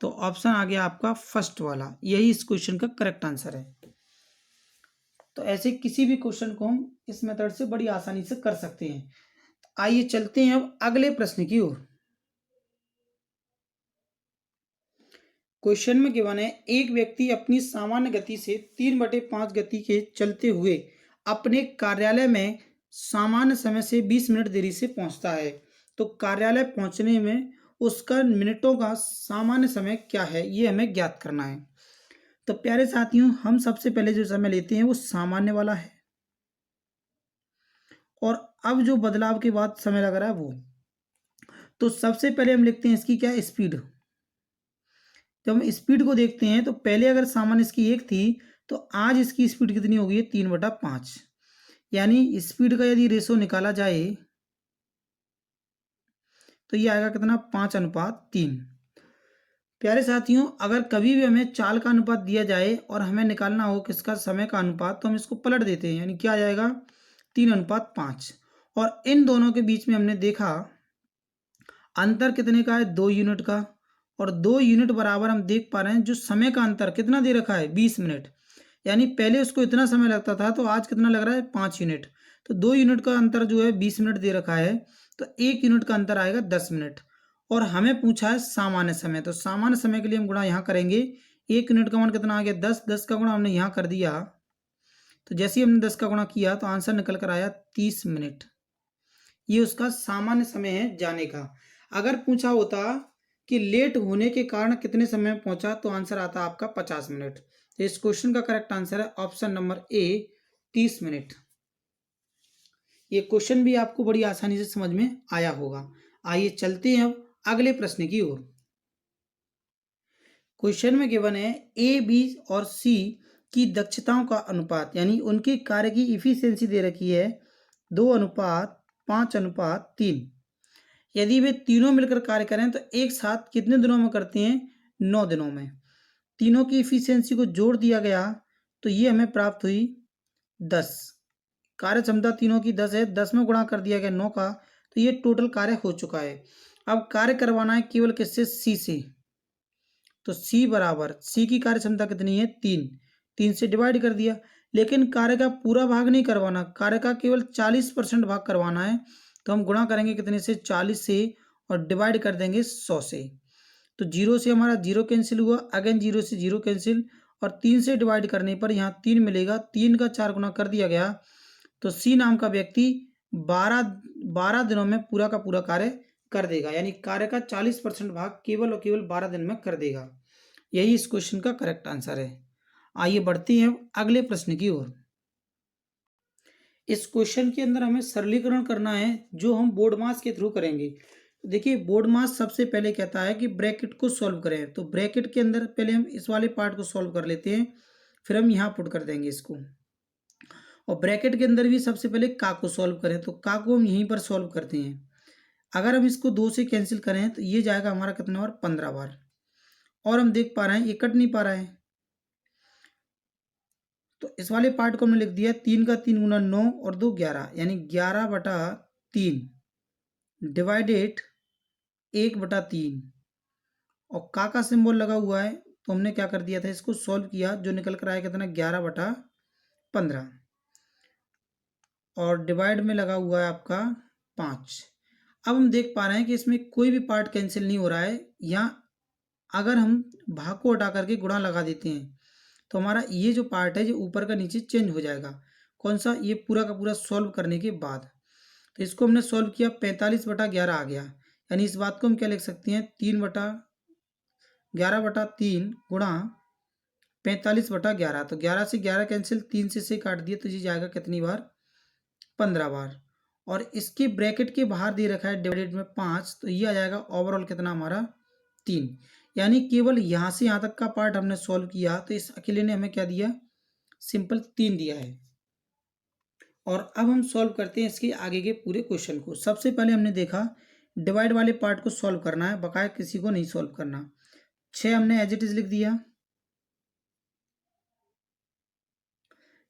तो ऑप्शन आ गया आपका फर्स्ट वाला, यही इस क्वेश्चन का करेक्ट आंसर है। तो ऐसे किसी भी क्वेश्चन को हम इस मेथड से बड़ी आसानी से कर सकते हैं। आइए चलते हैं अब अगले प्रश्न की ओर। क्वेश्चन में गिवन है, एक व्यक्ति अपनी सामान्य गति से 3/5 गति के चलते हुए अपने कार्यालय में सामान्य समय से 20 मिनट देरी से पहुंचता है। तो कार्यालय पहुंचने में उसका मिनटों का सामान्य समय क्या है, ये हमें ज्ञात करना है। तो प्यारे साथियों, हम सबसे पहले जो समय लेते हैं वो सामान्य वाला है, और अब जो बदलाव के बाद समय लग रहा है वो, तो सबसे पहले हम लिखते हैं इसकी क्या है, स्पीड। जब हम स्पीड को देखते हैं तो पहले अगर सामान्य इसकी 1 थी, तो आज इसकी स्पीड कितनी हो गई है, 3/5। यानी स्पीड का यदि रेशो निकाला जाए तो ये आएगा कितना, 5:3। प्यारे साथियों, अगर कभी भी हमें चाल का अनुपात दिया जाए और हमें निकालना हो किसका, समय का अनुपात, तो हम इसको पलट देते हैं, यानी क्या आ जाएगा, 3:5। और इन दोनों के बीच में हमने देखा अंतर कितने का है, 2 यूनिट का, और 2 यूनिट बराबर हम देख पा रहे हैं जो समय का अंतर कितना दे रखा है, 20 मिनट। यानी पहले उसको इतना समय लगता था, तो आज कितना लग रहा है, 5 यूनिट। तो 2 यूनिट का अंतर जो है 20 मिनट दे रखा है, तो 1 यूनिट का अंतर आएगा 10 मिनट। और हमें पूछा है सामान्य समय, तो सामान्य समय के लिए हम गुणा यहाँ करेंगे। 1 यूनिट का मान कितना आ गया, 10, 10 का गुणा हमने यहाँ कर दिया। तो जैसे ही हमने 10 का गुणा किया तो आंसर निकल कर आया 30 मिनट। ये उसका सामान्य समय है जाने का। अगर पूछा होता कि लेट होने के कारण कितने समय में पहुंचा, तो आंसर आता आपका 50 मिनट। तो इस क्वेश्चन का करेक्ट आंसर है ऑप्शन नंबर ए, 30 मिनट। ये क्वेश्चन भी आपको बड़ी आसानी से समझ में आया होगा। आइए चलते हैं अब अगले प्रश्न की ओर। क्वेश्चन में गिवन है ए, बी और सी की दक्षताओं का अनुपात, यानी उनके कार्य की इफिशियंसी दे रखी है 2:5:3। यदि वे तीनों मिलकर कार्य करें तो एक साथ कितने दिनों में करते हैं? 9 दिनों में। तीनों की इफिशियंसी को जोड़ दिया गया तो ये हमें प्राप्त हुई 10। कार्य क्षमता तीनों की 10 है, 10 में गुणा कर दिया गया 9 का, तो ये टोटल कार्य हो चुका है। अब कार्य करवाना है केवल किससे? सी से। तो सी बराबर, सी की कार्य क्षमता कितनी है? 3। 3 से डिवाइड कर दिया, लेकिन कार्य का पूरा भाग नहीं करवाना, कार्य का केवल 40% भाग करवाना है। तो हम गुणा करेंगे कितने से? 40 से, और डिवाइड कर देंगे 100 से। तो 0 से हमारा 0 कैंसिल हुआ, अगेन 0 से 0 कैंसिल, और 3 से डिवाइड करने पर यहाँ 3 मिलेगा, 3 का 4 गुना कर दिया गया। तो सी नाम का व्यक्ति 12 दिनों में पूरा का पूरा कार्य कर देगा, यानी कार्य का 40% भाग केवल और केवल 12 दिन में कर देगा। यही इस क्वेश्चन का करेक्ट आंसर है। आइए बढ़ते हैं अगले प्रश्न की ओर। इस क्वेश्चन के अंदर हमें सरलीकरण करना है, जो हम बोर्ड मास के थ्रू करेंगे। देखिए, बोर्ड मास सबसे पहले कहता है कि ब्रैकेट को सॉल्व करें, तो ब्रैकेट के अंदर पहले हम इस वाले पार्ट को सॉल्व कर लेते हैं, फिर हम यहाँ पुट कर देंगे इसको। और ब्रैकेट के अंदर भी सबसे पहले का को सॉल्व करें, तो का को हम यहीं पर सॉल्व करते हैं। अगर हम इसको 2 से कैंसिल करें तो ये जाएगा हमारा कितना बार? 15 बार। और हम देख पा रहे हैं ये कट नहीं पा रहा है, तो इस वाले पार्ट को हमने लिख दिया 3 का 3 गुना 9 और 2 11, यानी 11/3 डिवाइडेड 1/3। और का सिंबल लगा हुआ है, तो हमने क्या कर दिया था? इसको सॉल्व किया, जो निकल कर आया कितना? 11/15। और डिवाइड में लगा हुआ है आपका 5। अब हम देख पा रहे हैं कि इसमें कोई भी पार्ट कैंसिल नहीं हो रहा है। यहाँ अगर हम भाग को हटा करके गुणा लगा देते हैं तो हमारा ये जो पार्ट है जो ऊपर का नीचे चेंज हो जाएगा। कौन सा? ये पूरा का पूरा सॉल्व करने के बाद। तो इसको हमने सॉल्व किया, 45/11 आ गया, यानी इस बात को हम क्या लिख सकते हैं? 11/3 गुणा 45/11। तो 11 से 11 कैंसिल, 3 से 6 काट दिए, तो ये जाएगा कितनी बार? 15 बार। और इसके ब्रैकेट के बाहर दे रखा है डिवाइडेड में 5, तो ये आ जाएगा ओवरऑल कितना हमारा? 3। यानी केवल यहाँ से यहाँ तक का पार्ट हमने सॉल्व किया, तो इस अकेले ने हमें क्या दिया? सिंपल 3 दिया है। और अब हम सॉल्व करते हैं इसके आगे के पूरे क्वेश्चन को। सबसे पहले हमने देखा डिवाइड वाले पार्ट को सॉल्व करना है, बकाया किसी को नहीं सॉल्व करना। 6 हमने एज इट इज लिख दिया।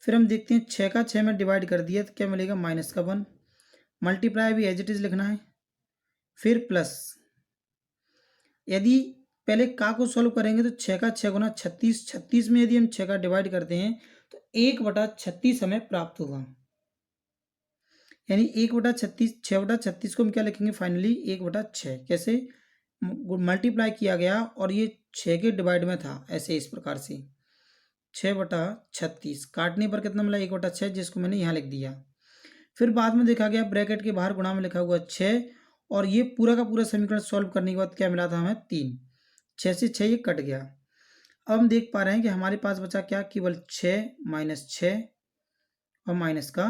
फिर हम देखते हैं 6 का 6 में डिवाइड कर दिया तो क्या मिलेगा? -1। मल्टीप्लाई भी एज इट इज लिखना है, फिर प्लस। यदि पहले का को सॉल्व करेंगे तो 6 का 6 गुना 36, 36 में यदि हम 6 का डिवाइड करते हैं तो 1/36 हमें प्राप्त होगा। यानी 1/36, 6/36 को हम क्या लिखेंगे? फाइनली 1/6। कैसे? मल्टीप्लाई किया गया और ये 6 के डिवाइड में था, ऐसे इस प्रकार से 6/36। काटने पर कितना मिला? 1/6, जिसको मैंने यहाँ लिख दिया। फिर बाद में देखा गया ब्रैकेट के बाहर गुणा में लिखा हुआ 6, और ये पूरा का पूरा समीकरण सॉल्व करने के बाद क्या मिला था हमें? 3। 6 से 6 ये कट गया। अब हम देख पा रहे हैं कि हमारे पास बचा क्या? केवल 6 - 6 और माइनस का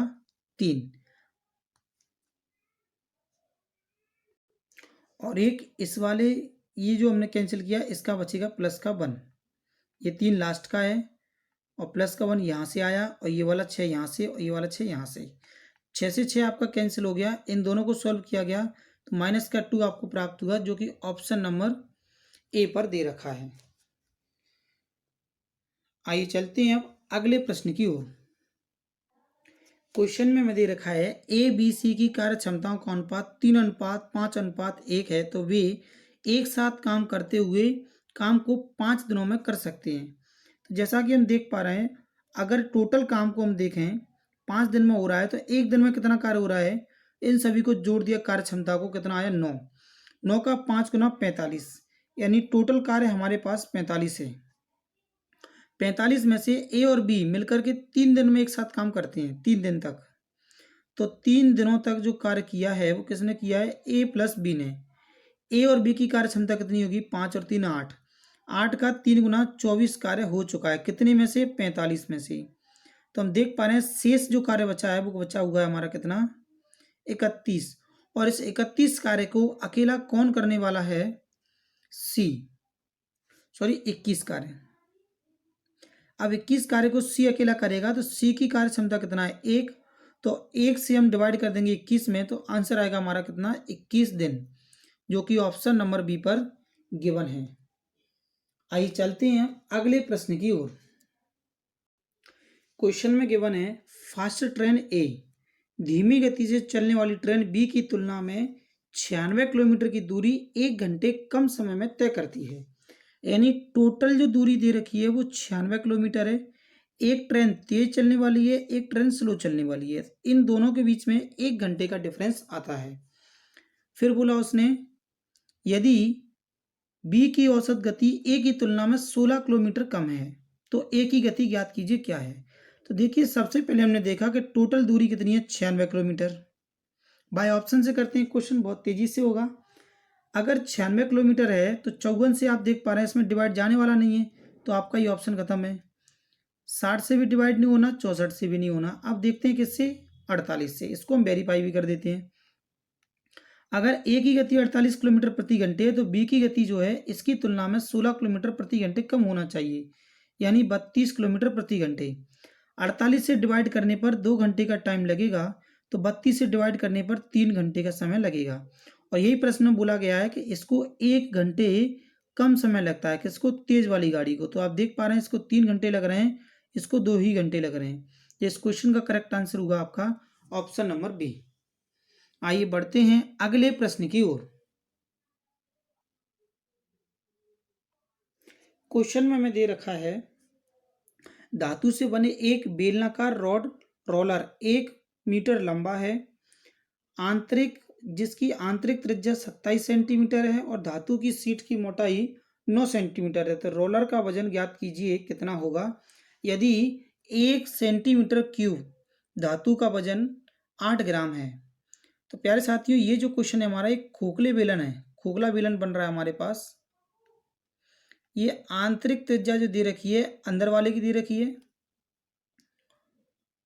3, और एक इस वाले ये जो हमने कैंसिल किया इसका बचेगा प्लस का 1। ये 3 लास्ट का है, और प्लस का 1 यहाँ से आया, और ये वाला 6 यहाँ से, और ये वाला 6 यहाँ से। 6 से 6 आपका कैंसिल हो गया, इन दोनों को सॉल्व किया गया तो माइनस का 2 आपको प्राप्त हुआ, जो कि ऑप्शन नंबर ए पर दे रखा है। आइए चलते हैं अब अगले प्रश्न की ओर। क्वेश्चन में दे रखा है ए बी सी की कार्य क्षमताओं का अनुपात 3:5:1 है, तो वे एक साथ काम करते हुए काम को 5 दिनों में कर सकते हैं। तो जैसा कि हम देख पा रहे हैं, अगर टोटल काम को हम देखें 5 दिन में हो रहा है, तो एक दिन में कितना कार्य हो रहा है? इन सभी को जोड़ दिया, कार्य क्षमता को कितना आया? 9। 9 का 5 गुना 45, यानी टोटल कार्य हमारे पास 45 है। 45 में से ए और बी मिलकर के 3 दिन में एक साथ काम करते हैं, 3 दिन तक। तो 3 दिनों तक जो कार्य किया है वो किसने किया है? ए प्लस बी ने। ए और बी की कार्य क्षमता कितनी होगी? 5 और 3 8। 8 का 3 गुना 24 कार्य हो चुका है, कितने में से? 45 में से। तो हम देख पा रहे हैं शेष जो कार्य बचा है वो बचा हुआ है हमारा कितना? 31। और इस 31 कार्य को अकेला कौन करने वाला है? सी। सॉरी 21 कार्य। अब 21 कार्य को सी अकेला करेगा तो सी की कार्य क्षमता कितना है 1, तो 1 से हम डिवाइड कर देंगे 21 में, तो आंसर आएगा हमारा कितना 21 दिन, जो कि ऑप्शन नंबर बी पर गिवन है। आइए चलते हैं अगले प्रश्न की ओर। क्वेश्चन में गिवन है फास्ट ट्रेन ए धीमी गति से चलने वाली ट्रेन बी की तुलना में 96 किलोमीटर की दूरी 1 घंटे कम समय में तय करती है। यानी टोटल जो दूरी दे रखी है वो 96 किलोमीटर है। एक ट्रेन तेज चलने वाली है, एक ट्रेन स्लो चलने वाली है, इन दोनों के बीच में 1 घंटे का डिफरेंस आता है। फिर बोला उसने यदि बी की औसत गति ए की तुलना में 16 किलोमीटर कम है तो ए की गति ज्ञात कीजिए क्या है। तो देखिए सबसे पहले हमने देखा कि टोटल दूरी कितनी है 96 किलोमीटर। बाय ऑप्शन से करते हैं, क्वेश्चन बहुत तेजी से होगा। अगर 96 किलोमीटर है तो 54 से आप देख पा रहे हैं इसमें डिवाइड जाने वाला नहीं है, तो आपका ये ऑप्शन खत्म है। 60 से भी डिवाइड नहीं होना, 64 से भी नहीं होना। अब देखते हैं किससे, 48 से। इसको हम वेरीफाई भी कर देते हैं। अगर ए की गति 48 किलोमीटर प्रति घंटे है तो बी की गति जो है इसकी तुलना में 16 किलोमीटर प्रति घंटे कम होना चाहिए, यानी 32 किलोमीटर प्रति घंटे। 48 से डिवाइड करने पर 2 घंटे का टाइम लगेगा, तो 32 से डिवाइड करने पर 3 घंटे का समय लगेगा। और यही प्रश्न में बोला गया है कि इसको 1 घंटे कम समय लगता है, किसको, तेज वाली गाड़ी को। तो आप देख पा रहे हैं इसको 3 घंटे लग रहे हैं, इसको 2 ही घंटे लग रहे हैं। इस क्वेश्चन का करेक्ट आंसर होगा आपका ऑप्शन नंबर बी। आइए बढ़ते हैं अगले प्रश्न की ओर। क्वेश्चन में हमें दे रखा है धातु से बने एक बेलनाकार रॉड रोलर 1 मीटर लंबा है, जिसकी आंतरिक त्रिज्या 27 सेंटीमीटर है और धातु की सीट की मोटाई 9 सेंटीमीटर है। तो रोलर का वजन ज्ञात कीजिए कितना होगा। यदि 1 सेंटीमीटर क्यूब धातु का वजन 8 ग्राम है, तो प्यारे साथियों ये जो क्वेश्चन है हमारा एक खोखले बेलन है, खोखला बेलन बन रहा है हमारे पास। ये आंतरिक त्रिज्या जो दे रखी है अंदर वाले की दे रखी है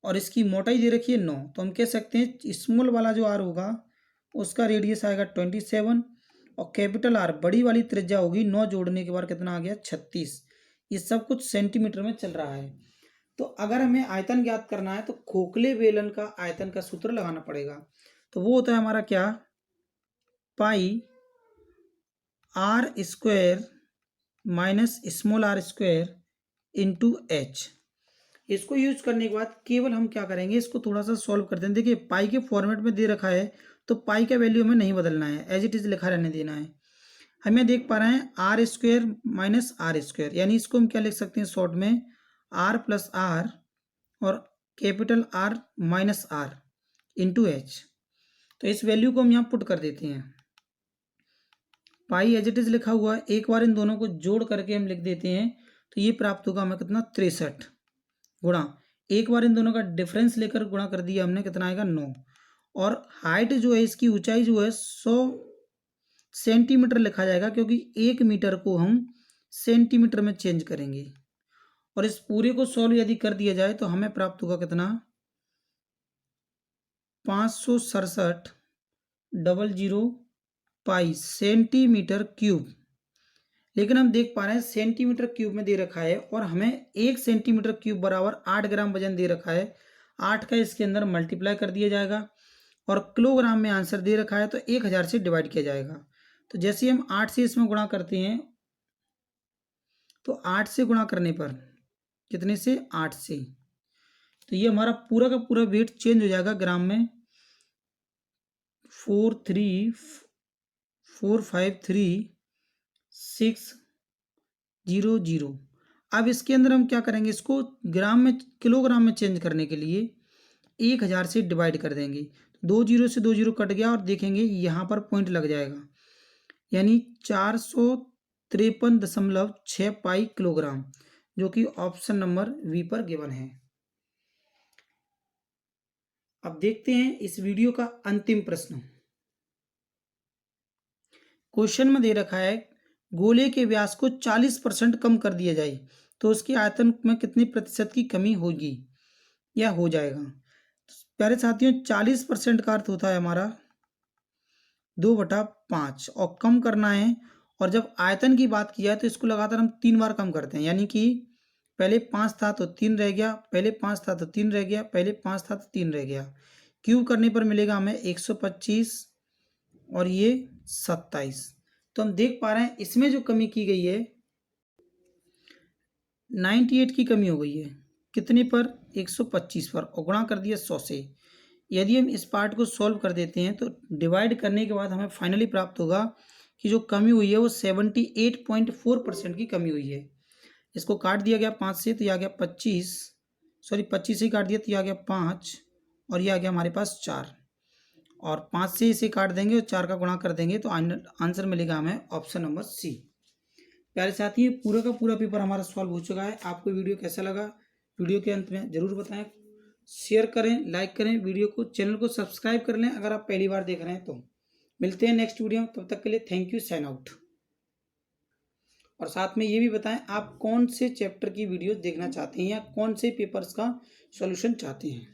और इसकी मोटाई दे रखी है 9। तो हम कह सकते हैं स्मॉल वाला जो आर होगा उसका रेडियस आएगा 27 और कैपिटल आर बड़ी वाली त्रिज्या होगी 9 जोड़ने के बाद कितना आ गया 36। ये सब कुछ सेंटीमीटर में चल रहा है। तो अगर हमें आयतन ज्ञात करना है तो खोखले बेलन का आयतन का सूत्र लगाना पड़ेगा। तो वो होता है हमारा क्या, pi R square minus small R square into H. इसको यूज करने के बाद केवल हम क्या करेंगे, इसको थोड़ा सा सॉल्व करते हैं। देखिए पाई के फॉर्मेट में दे रखा है तो पाई का वैल्यू हमें नहीं बदलना है, एज इट इज लिखा रहने देना है। हमें देख पा रहे हैं R square minus R square, यानी इसको हम क्या लिख सकते हैं शॉर्ट में, आर प्लस आर और capital R minus R into H. तो इस वैल्यू को हम यहाँ पुट कर देते हैं। पाई एज इट इज लिखा हुआ है, एक बार इन दोनों को जोड़ करके हम लिख देते हैं तो ये प्राप्त होगा हमें कितना 63 गुणा, एक बार इन दोनों का डिफरेंस लेकर गुणा कर दिया हमने, कितना आएगा 9। और हाइट जो है इसकी ऊंचाई जो है 100 सेंटीमीटर लिखा जाएगा क्योंकि 1 मीटर को हम सेंटीमीटर में चेंज करेंगे। और इस पूरे को सॉल्व यदि कर दिया जाए तो हमें प्राप्त होगा कितना 567.00 पाई सेंटीमीटर क्यूब। लेकिन हम देख पा रहे हैं सेंटीमीटर क्यूब में दे रखा है और हमें 1 सेंटीमीटर क्यूब बराबर 8 ग्राम वजन दे रखा है। 8 का इसके अंदर मल्टीप्लाई कर दिया जाएगा और किलोग्राम में आंसर दे रखा है तो 1000 से डिवाइड किया जाएगा। तो जैसे हम 8 से इसमें गुणा करते हैं तो 8 से गुणा करने पर कितने से, 8 से, तो ये हमारा पूरा का पूरा वेट चेंज हो जाएगा ग्राम में, 43453,600। अब इसके अंदर हम क्या करेंगे, इसको ग्राम में किलोग्राम में चेंज करने के लिए 1000 से डिवाइड कर देंगे। 2 जीरो से 2 जीरो कट गया और देखेंगे यहाँ पर पॉइंट लग जाएगा, यानी 453.6 पाई किलोग्राम, जो कि ऑप्शन नंबर वी पर गिवन है। अब देखते हैं इस वीडियो का अंतिम प्रश्न। क्वेश्चन में दे रखा है गोले के व्यास को 40% कम कर दिया जाए तो उसके आयतन में कितने प्रतिशत की कमी होगी या हो जाएगा। प्यारे साथियों 40% का अर्थ होता है हमारा 2/5 और कम करना है और जब आयतन की बात की जाए तो इसको लगातार हम 3 बार कम करते हैं, यानी कि पहले 5 था तो 3 रह गया, पहले 5 था तो 3 रह गया, पहले 5 था तो 3 रह गया। क्यूब करने पर मिलेगा हमें 125 और ये 27। तो हम देख पा रहे हैं इसमें जो कमी की गई है 98 की कमी हो गई है। कितने पर? 125 पर, और गुणा कर दिया 100 से। यदि हम इस पार्ट को सॉल्व कर देते हैं तो डिवाइड करने के बाद हमें फाइनली प्राप्त होगा कि जो कमी हुई है वो 78.4% की कमी हुई है। इसको काट दिया गया 5 से तो ये आ गया 25, सॉरी 25 से ही काट दिया तो ये आ गया 5, और ये आ गया हमारे पास 4, और 5 से इसे काट देंगे और 4 का गुणा कर देंगे तो आंसर मिलेगा हमें ऑप्शन नंबर सी। प्यारे साथी, पूरा का पूरा पेपर हमारा सॉल्व हो चुका है। आपको वीडियो कैसा लगा वीडियो के अंत में जरूर बताएं, शेयर करें, लाइक करें वीडियो को, चैनल को सब्सक्राइब कर लें अगर आप पहली बार देख रहे हैं तो। मिलते हैं नेक्स्ट वीडियो में, तब तक के लिए थैंक यू, साइन आउट। और साथ में ये भी बताएं आप कौन से चैप्टर की वीडियो देखना चाहते हैं या कौन से पेपर्स का सॉल्यूशन चाहते हैं।